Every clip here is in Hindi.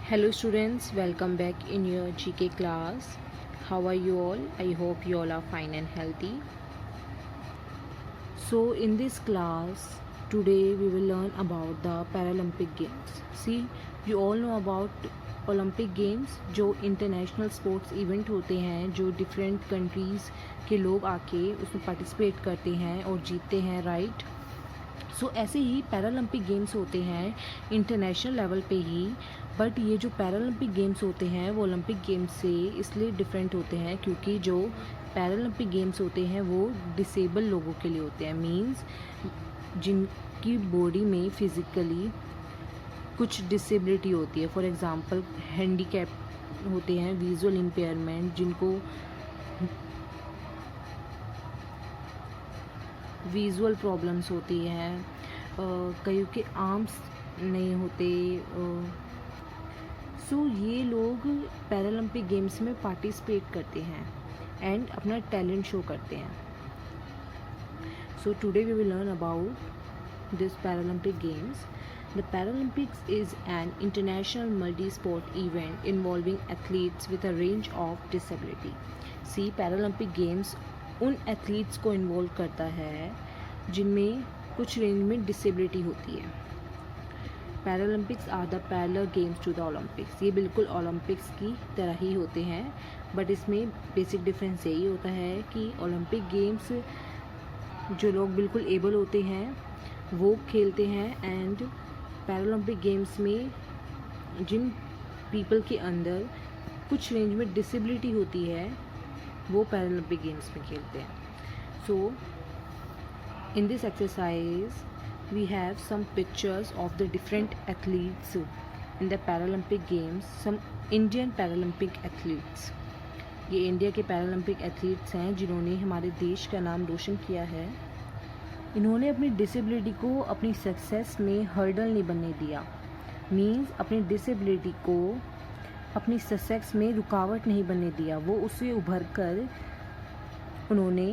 Hello students, welcome back in your GK class. How are you all? I hope you all are fine and healthy. So in this class, today we will learn about the Paralympic Games. See, you all know about Olympic Games जो इंटरनेशनल स्पोर्ट्स इवेंट होते हैं जो डिफरेंट कंट्रीज़ के लोग आके उसमें पार्टिसिपेट करते हैं और जीतते हैं, राइट। सो ऐसे ही पैरालंपिक गेम्स होते हैं इंटरनेशनल लेवल पे ही, बट ये जो पैरालंपिक गेम्स होते हैं वो ओलंपिक गेम्स से इसलिए डिफरेंट होते हैं क्योंकि जो पैरालंपिक गेम्स होते हैं वो डिसेबल लोगों के लिए होते हैं। मींस जिनकी बॉडी में फिज़िकली कुछ डिसेबिलिटी होती है, फॉर एग्ज़ाम्पल हैंडीकैप होते हैं, विजुअल इम्पेयरमेंट, जिनको विजुअल प्रॉब्लम्स होती हैं, कईयों के आर्म्स नहीं होते। सो ये लोग पैरालंपिक गेम्स में पार्टिसिपेट करते हैं एंड अपना टैलेंट शो करते हैं। So today we will learn about this Paralympic games. The Paralympics is an international multi-sport event involving athletes with a range of disability. See, Paralympic Games उन एथलीट्स को इन्वॉल्व करता है जिनमें कुछ रेंज में डिसेबिलिटी होती है. Paralympics are the parallel games to the Olympics. ये बिल्कुल ओलंपिक्स की तरह ही होते हैं, बट इसमें बेसिक डिफरेंस यही होता है कि ओलंपिक गेम्स जो लोग बिल्कुल एबल होते हैं वो खेलते हैं एंड पैरालंपिक गेम्स में जिन पीपल के अंदर कुछ रेंज में डिसेबिलिटी होती है वो पैरालंपिक गेम्स में खेलते हैं. So in this exercise we have some pictures of the different athletes in the Paralympic games. Some Indian Paralympic athletes. ये इंडिया के पैरालंपिक एथलीट्स हैं जिन्होंने हमारे देश का नाम रोशन किया है. इन्होंने अपनी डिसेबिलिटी को अपनी सक्सेस में हर्डल नहीं बनने दिया. मीन्स अपनी डिसेबिलिटी को अपनी सक्सेस में रुकावट नहीं बनने दिया. वो उससे उभर कर उन्होंने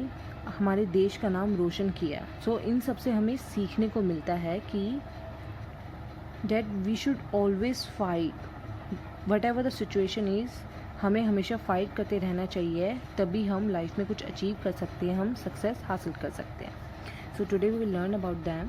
हमारे देश का नाम रोशन किया. सो इन सब से हमें सीखने को मिलता है कि that we should always fight whatever the situation is. हमें हमेशा फ़ाइट करते रहना चाहिए, तभी हम लाइफ में कुछ अचीव कर सकते हैं, हम सक्सेस हासिल कर सकते हैं. So today we will learn about them.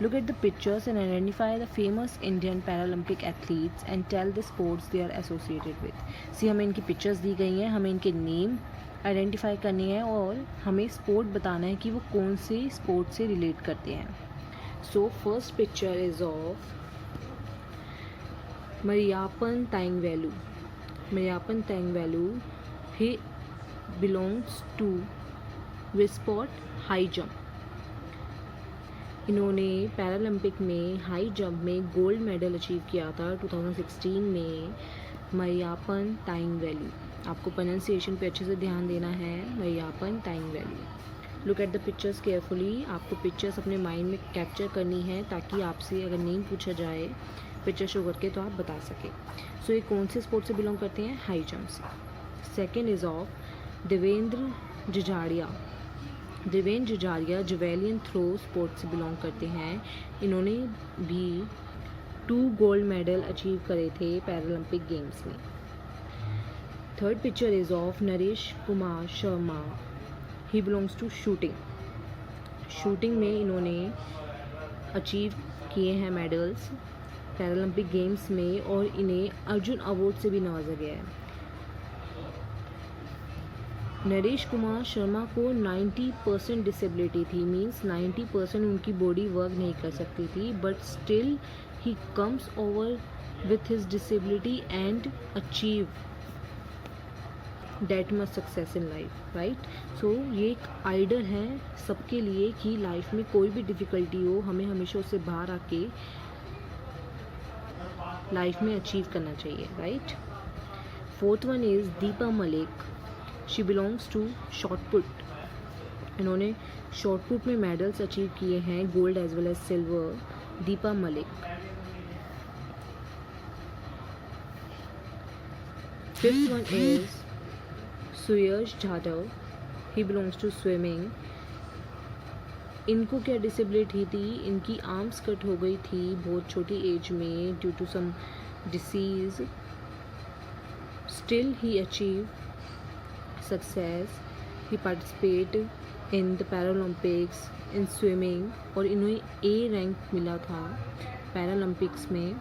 Look at the pictures and identify the famous Indian Paralympic athletes and tell the sports they are associated with. See, हमें इनकी पिक्चर्स दी गई हैं, हमें इनके नेम आइडेंटिफाई करने हैं और हमें स्पोर्ट बताना है कि वो कौन से स्पोर्ट से रिलेट करते हैं. So first picture is of Mariyappan Thangavelu. Mariyappan Thangavelu he belongs to the sport high jump. इन्होंने पैरालंपिक में हाई जंप में गोल्ड मेडल अचीव किया था 2016 में. मरियापन तांगवेलु. आपको प्रोनाउंसिएशन पे अच्छे से ध्यान देना है. Mariyappan Thangavelu. Look at the pictures carefully. आपको पिक्चर्स अपने माइंड में कैप्चर करनी है ताकि आपसे अगर नेम पूछा जाए पिक्चर शो करके तो आप बता सकें. सो ये कौन से स्पोर्ट से बिलोंग करते हैं? हाई जंप से. Second is of Devendra Jhajharia. Devendra Jhajharia javelin throw sports से बिलोंग करते हैं. इन्होंने भी 2 गोल्ड मेडल अचीव करे थे पैरालंपिक गेम्स में. Third picture is of Naresh Kumar Sharma. He belongs to shooting. Shooting में इन्होंने अचीव किए हैं मेडल्स पैरालंपिक गेम्स में और इन्हें अर्जुन अवार्ड से भी नवाजा गया है. नरेश कुमार शर्मा को 90% डिसेबिलिटी थी. मीन्स 90% उनकी बॉडी वर्क नहीं कर सकती थी, but still he comes over with his disability and achieve that much success in life, right. So ये एक आइडल है सबके लिए कि लाइफ में कोई भी डिफ़िकल्टी हो हमें हमेशा उससे बाहर आके लाइफ में अचीव करना चाहिए, right. Fourth one is Deepa Malik. She belongs to shot put. इन्होंने शॉट पुट में मेडल्स अचीव किए हैं, gold as well as silver. Deepa Malik. Fifth one is Suyash Jadhav. He belongs to swimming. इनको क्या डिसेबिलिटी थी? इनकी आर्म्स कट हो गई थी बहुत छोटी एज में due to some disease. Still he achieved success. He participated in the Paralympics in swimming और इन्हें A रैंक मिला था पैरालंपिक्स में,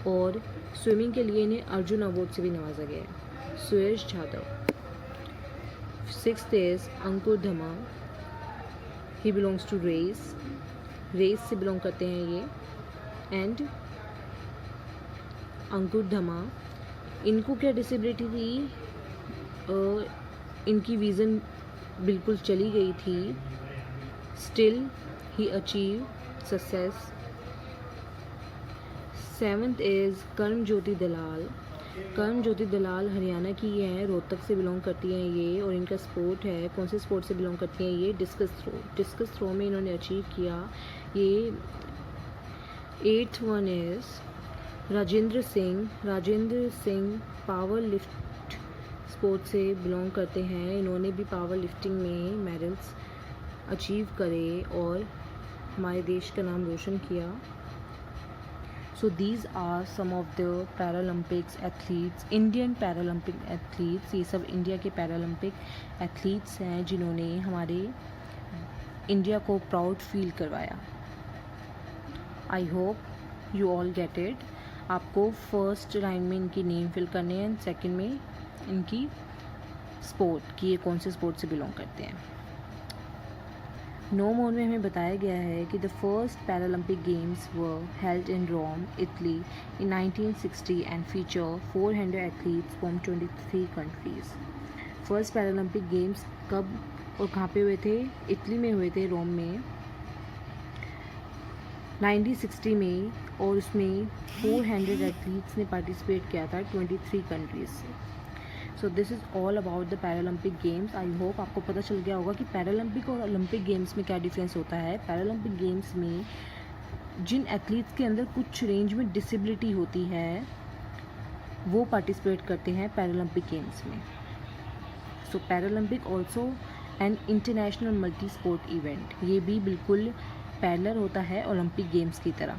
और स्विमिंग के लिए इन्हें अर्जुन अवार्ड से भी नवाजा गया है। Suyash Jadhav. 6th is Ankur Dhama. He belongs to race से बिलोंग करते हैं ये। एंड अंकुर धमा, इनको क्या डिसेबिलिटी थी, इनकी विज़न बिल्कुल चली गई थी। Still he achieve success. 7th इज़ कर्मज्योति दलाल। कर्मज्योति दलाल हरियाणा की ये हैं, रोहतक से बिलोंग करती हैं ये, और इनका स्पोर्ट है, कौन से स्पोर्ट से बिलोंग करती हैं ये, डिस्कस थ्रो में इन्होंने अचीव किया ये। 8th one is Rajendra Singh power lift sport से बिलोंग करते हैं, इन्होंने भी पावर लिफ्टिंग में मेडल्स अचीव करे और हमारे देश का नाम रोशन किया। So these are some of the Paralympics athletes, Indian Paralympic athletes। ये सब इंडिया के पैरालंपिक एथलीट्स हैं जिन्होंने हमारे इंडिया को प्राउड फील करवाया। I hope you all get it. आपको फर्स्ट लाइन में इनकी नेम फिल करने हैं, सेकंड में इनकी स्पोर्ट कि ये कौन से स्पोर्ट से बिलोंग करते हैं। नो मोर में हमें बताया गया है कि the first Paralympic games were held in Rome, Italy in 1960 and feature 400 athletes from 23 countries. First Paralympic games कब और कहाँ पे हुए थे? इटली में हुए थे, रोम में 1960 में, और उसमें 400 एथलीट्स ने पार्टिसिपेट किया था 23 कंट्रीज़ से। सो this is all about the Paralympic games. I hope आपको पता चल गया होगा कि पैरालंपिक और ओलंपिक गेम्स में क्या डिफरेंस होता है। पैरालंपिक गेम्स में जिन एथलीट्स के अंदर कुछ रेंज में डिसेबिलिटी होती है वो पार्टिसिपेट करते हैं पैरालंपिक गेम्स में। So Paralympic also an international multi sport event, ये भी बिल्कुल पैरेलल होता है ओलंपिक गेम्स की तरह।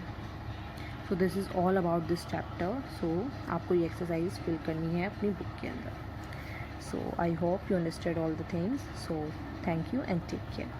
So this is all about this chapter. So आपको ये एक्सरसाइज फिल करनी है अपनी बुक के अंदर। So I hope you understood all the things. So thank you and take care.